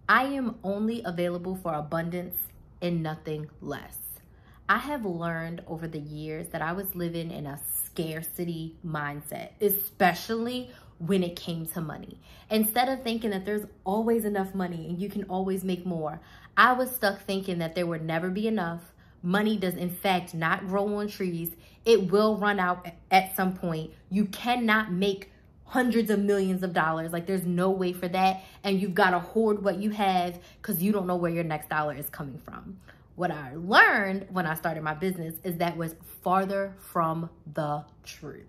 I am only available for abundance and nothing less. I have learned over the years that I was living in a scarcity mindset, especially when it came to money. Instead of thinking that there's always enough money and you can always make more, I was stuck thinking that there would never be enough. Money does in fact not grow on trees. It will run out at some point. You cannot make hundreds of millions of dollars. Like, there's no way for that. And you've got to hoard what you have because you don't know where your next dollar is coming from. What I learned when I started my business is that was farther from the truth.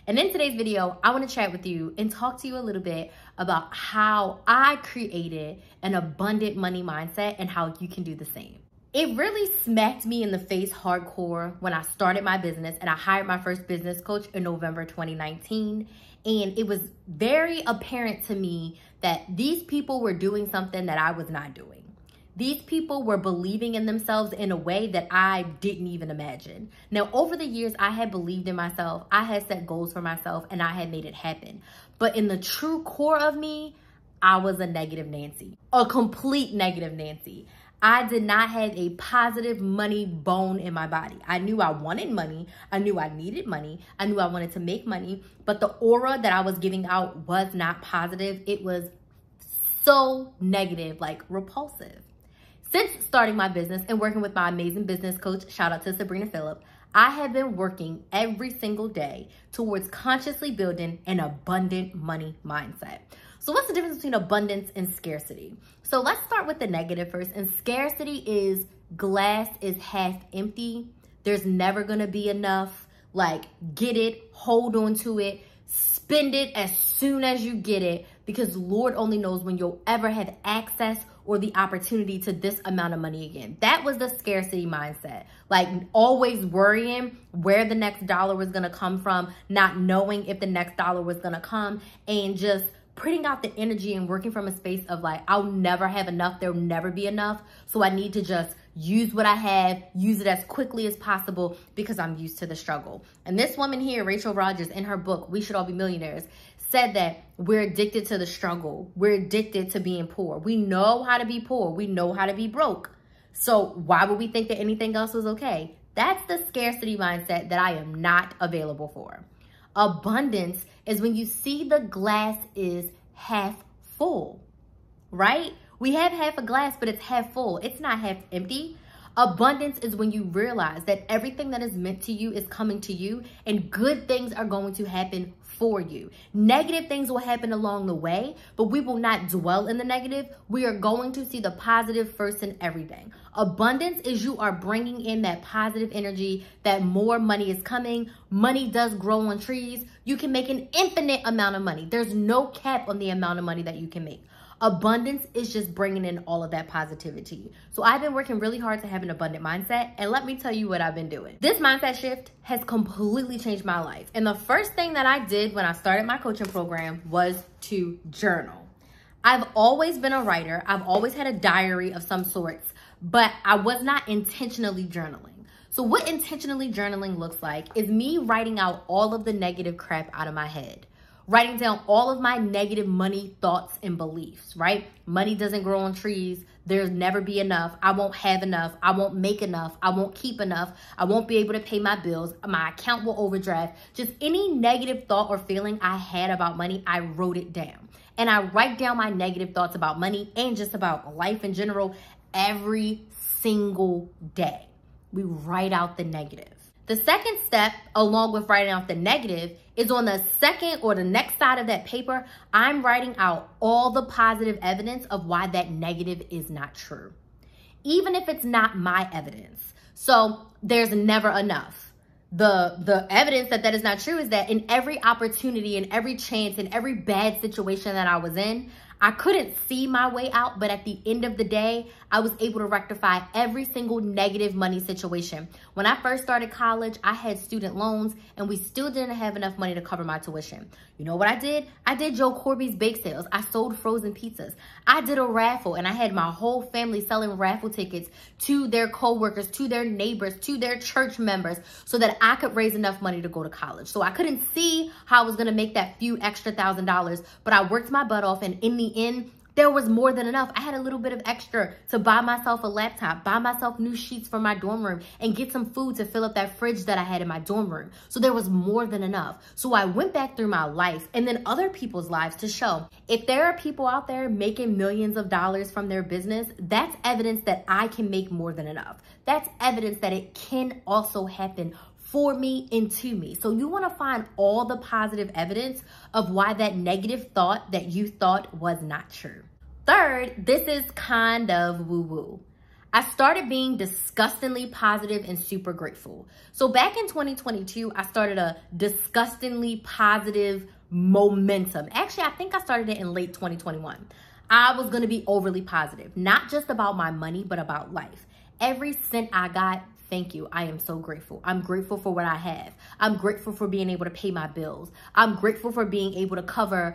And in today's video, I want to chat with you and talk to you a little bit about how I created an abundant money mindset and how you can do the same. It really smacked me in the face hardcore when I started my business and I hired my first business coach in November 2019. And it was very apparent to me that these people were doing something that I was not doing. These people were believing in themselves in a way that I didn't even imagine. Now, over the years, I had believed in myself. I had set goals for myself and I had made it happen. But in the true core of me, I was a negative Nancy, a complete negative Nancy. I did not have a positive money bone in my body. I knew I wanted money. I knew I needed money. I knew I wanted to make money. But the aura that I was giving out was not positive. It was so negative, like repulsive. Since starting my business and working with my amazing business coach, shout out to Sabrina Phillip, I have been working every single day towards consciously building an abundant money mindset. So what's the difference between abundance and scarcity? So let's start with the negative first. And scarcity is glass is half empty. There's never gonna be enough. Like, get it, hold on to it, spend it as soon as you get it, because Lord only knows when you'll ever have access or the opportunity to this amount of money again. That was the scarcity mindset. Like, always worrying where the next dollar was gonna come from, not knowing if the next dollar was gonna come, and just putting out the energy and working from a space of like, I'll never have enough, there'll never be enough. So I need to just use what I have, use it as quickly as possible because I'm used to the struggle. And this woman here, Rachel Rodgers, in her book, We Should All Be Millionaires, said that we're addicted to the struggle. We're addicted to being poor. We know how to be poor. We know how to be broke. So why would we think that anything else was okay? That's the scarcity mindset that I am not available for. Abundance is when you see the glass is half full, right? We have half a glass, but it's half full. It's not half empty. Abundance is when you realize that everything that is meant to you is coming to you and good things are going to happen for you. Negative things will happen along the way, but we will not dwell in the negative. We are going to see the positive first in everything. Abundance is you are bringing in that positive energy, that more money is coming. Money does grow on trees. You can make an infinite amount of money. There's no cap on the amount of money that you can make. Abundance is just bringing in all of that positivity. So I've been working really hard to have an abundant mindset, and let me tell you what I've been doing. This mindset shift has completely changed my life. And the first thing that I did when I started my coaching program was to journal. I've always been a writer. I've always had a diary of some sorts, but I was not intentionally journaling. So what intentionally journaling looks like is me writing out all of the negative crap out of my head. Writing down all of my negative money thoughts and beliefs, right? Money doesn't grow on trees. There's never be enough. I won't have enough. I won't make enough. I won't keep enough. I won't be able to pay my bills. My account will overdraft. Just any negative thought or feeling I had about money, I wrote it down. And I write down my negative thoughts about money and just about life in general every single day. We write out the negative. The second step, along with writing out the negative, is on the second or the next side of that paper, I'm writing out all the positive evidence of why that negative is not true, even if it's not my evidence. So there's never enough. The evidence that that is not true is that in every opportunity, in every chance, in every bad situation that I was in, I couldn't see my way out, but at the end of the day, I was able to rectify every single negative money situation. When I first started college, I had student loans and we still didn't have enough money to cover my tuition. You know what I did? I did Joe Corby's bake sales. I sold frozen pizzas. I did a raffle and I had my whole family selling raffle tickets to their coworkers, to their neighbors, to their church members so that I could raise enough money to go to college. So I couldn't see how I was gonna make that few extra $1,000, but I worked my butt off, and in the end, There was more than enough. I had a little bit of extra to buy myself a laptop, buy myself new sheets for my dorm room, and get some food to fill up that fridge that I had in my dorm room. So there was more than enough. So I went back through my life and then other people's lives to show if there are people out there making millions of dollars from their business, that's evidence that I can make more than enough. That's evidence that it can also happen for me and to me. So you want to find all the positive evidence of why that negative thought that you thought was not true. Third, this is kind of woo-woo. I started being disgustingly positive and super grateful. So back in 2022, I started a disgustingly positive momentum. Actually, I think I started it in late 2021. I was going to be overly positive, not just about my money, but about life. Every cent I got, thank you. I am so grateful. I'm grateful for what I have. I'm grateful for being able to pay my bills. I'm grateful for being able to cover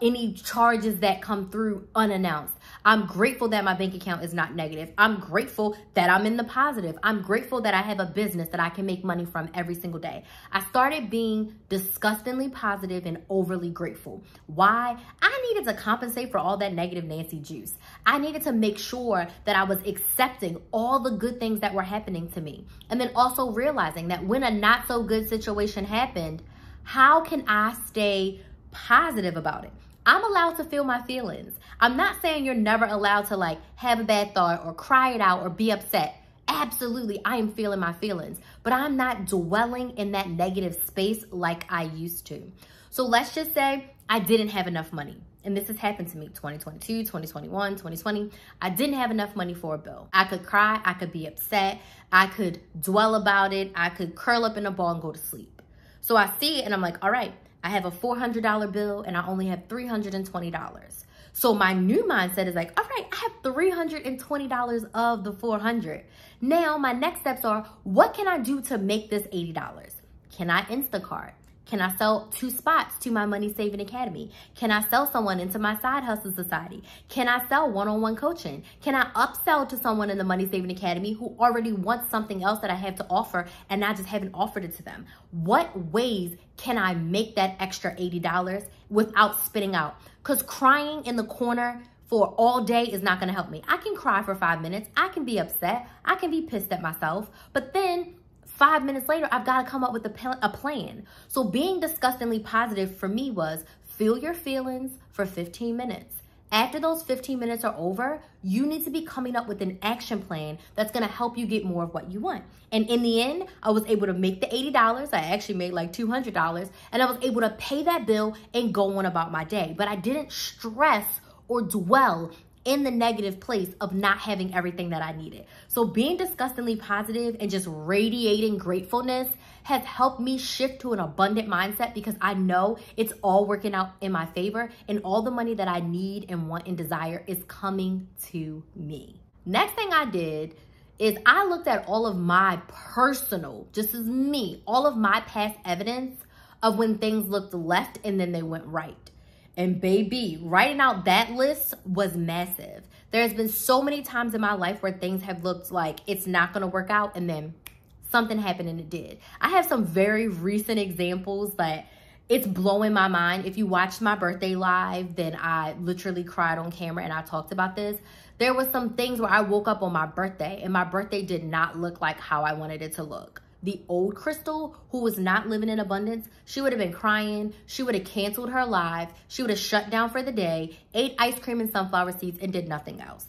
any charges that come through unannounced. I'm grateful that my bank account is not negative. I'm grateful that I'm in the positive. I'm grateful that I have a business that I can make money from every single day. I started being disgustingly positive and overly grateful. Why? I needed to compensate for all that negative Nancy juice. I needed to make sure that I was accepting all the good things that were happening to me. And then also realizing that when a not so good situation happened, how can I stay positive about it? I'm allowed to feel my feelings. I'm not saying you're never allowed to like have a bad thought or cry it out or be upset. Absolutely, I am feeling my feelings, but I'm not dwelling in that negative space like I used to. So let's just say I didn't have enough money. And this has happened to me 2022, 2021, 2020. I didn't have enough money for a bill. I could cry, I could be upset, I could dwell about it, I could curl up in a ball and go to sleep. So I see it and I'm like, all right, I have a $400 bill and I only have $320. So my new mindset is like, all right, I have $320 of the $400. Now my next steps are, what can I do to make this $80? Can I Instacart? Can I sell 2 spots to my Money Saving Academy? Can I sell someone into my Side Hustle Society? Can I sell one-on-one coaching? Can I upsell to someone in the Money Saving Academy who already wants something else that I have to offer and I just haven't offered it to them? What ways can I make that extra $80 without spitting out? Because crying in the corner for all day is not going to help me. I can cry for 5 minutes. I can be upset. I can be pissed at myself. But then 5 minutes later, I've got to come up with a plan. So being disgustingly positive for me was feel your feelings for 15 minutes. After those 15 minutes are over, you need to be coming up with an action plan that's going to help you get more of what you want. And in the end, I was able to make the $80. I actually made like $200 and I was able to pay that bill and go on about my day. But I didn't stress or dwell in the negative place of not having everything that I needed. So being disgustingly positive and just radiating gratefulness has helped me shift to an abundant mindset because I know it's all working out in my favor and all the money that I need and want and desire is coming to me. Next thing I did is I looked at all of my personal, just as me, all of my past evidence of when things looked left and then they went right. And baby, writing out that list was massive. There's been so many times in my life where things have looked like it's not gonna work out and then something happened and it did. I have some very recent examples that it's blowing my mind. If you watched my birthday live, then I literally cried on camera and I talked about this. There was some things where I woke up on my birthday and my birthday did not look like how I wanted it to look. The old Crystal, who was not living in abundance, she would have been crying. She would have canceled her live. She would have shut down for the day, ate ice cream and sunflower seeds, and did nothing else.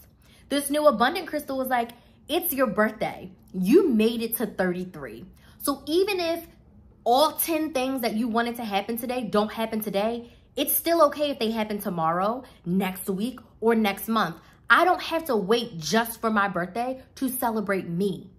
This new abundant Crystal was like, it's your birthday. You made it to 33. So even if all 10 things that you wanted to happen today don't happen today, it's still okay if they happen tomorrow, next week, or next month. I don't have to wait just for my birthday to celebrate me.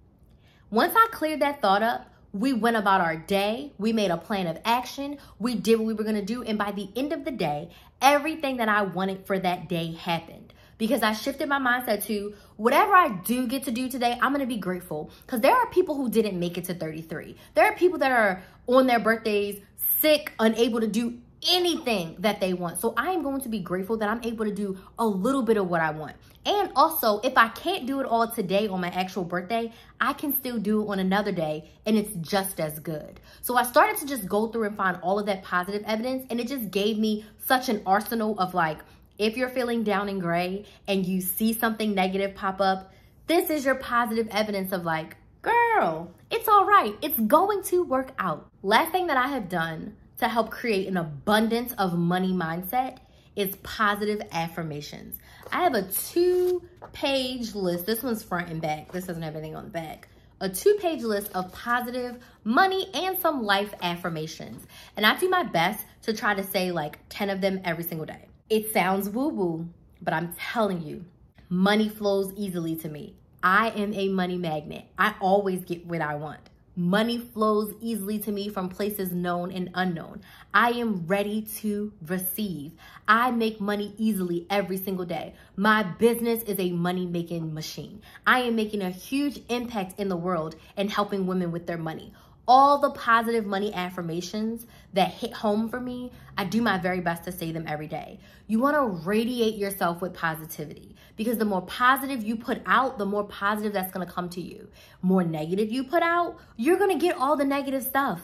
Once I cleared that thought up, we went about our day, we made a plan of action, we did what we were gonna do, and by the end of the day, everything that I wanted for that day happened. Because I shifted my mindset to whatever I do get to do today, I'm gonna be grateful. Because there are people who didn't make it to 33. There are people that are on their birthdays, sick, unable to do anything that they want. So I am going to be grateful that I'm able to do a little bit of what I want. And also, if I can't do it all today on my actual birthday, I can still do it on another day and it's just as good. So I started to just go through and find all of that positive evidence and it just gave me such an arsenal of like If you're feeling down and gray and you see something negative pop up, this is your positive evidence of like, girl, it's all right. It's going to work out. Last thing that I have done to help create an abundance of money mindset is positive affirmations. I have a 2-page list. This one's front and back. This doesn't have anything on the back. A 2-page list of positive money and some life affirmations. And I do my best to try to say like 10 of them every single day. It sounds woo-woo, but I'm telling you, money flows easily to me. I am a money magnet. I always get what I want. Money flows easily to me from places known and unknown. I am ready to receive. I make money easily every single day. My business is a money-making machine. I am making a huge impact in the world and helping women with their money. All the positive money affirmations that hit home for me, I do my very best to say them every day. You want to radiate yourself with positivity because the more positive you put out, the more positive that's going to come to you. More negative you put out, you're going to get all the negative stuff.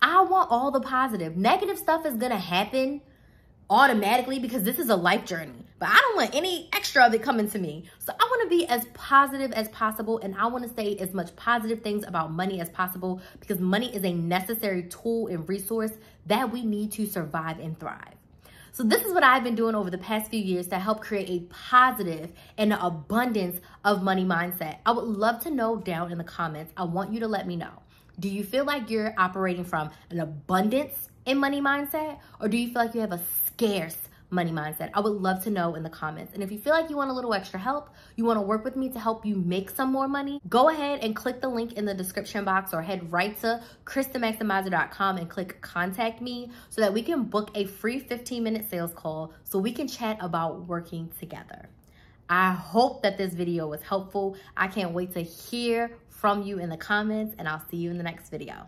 I want all the positive. Negative stuff is going to happen automatically because this is a life journey, but I don't want any extra of it coming to me. So I want to be as positive as possible, and I want to say as much positive things about money as possible because money is a necessary tool and resource that we need to survive and thrive. So this is what I've been doing over the past few years to help create a positive and an abundance of money mindset. I would love to know down in the comments. I want you to let me know. Do you feel like you're operating from an abundance in money mindset, or do you feel like you have a scarce money mindset? I would love to know in the comments. And if you feel like you want a little extra help, you want to work with me to help you make some more money, go ahead and click the link in the description box or head right to krysthemaximizer.com and click contact me so that we can book a free 15-minute sales call so we can chat about working together. I hope that this video was helpful. I can't wait to hear from you in the comments, and I'll see you in the next video.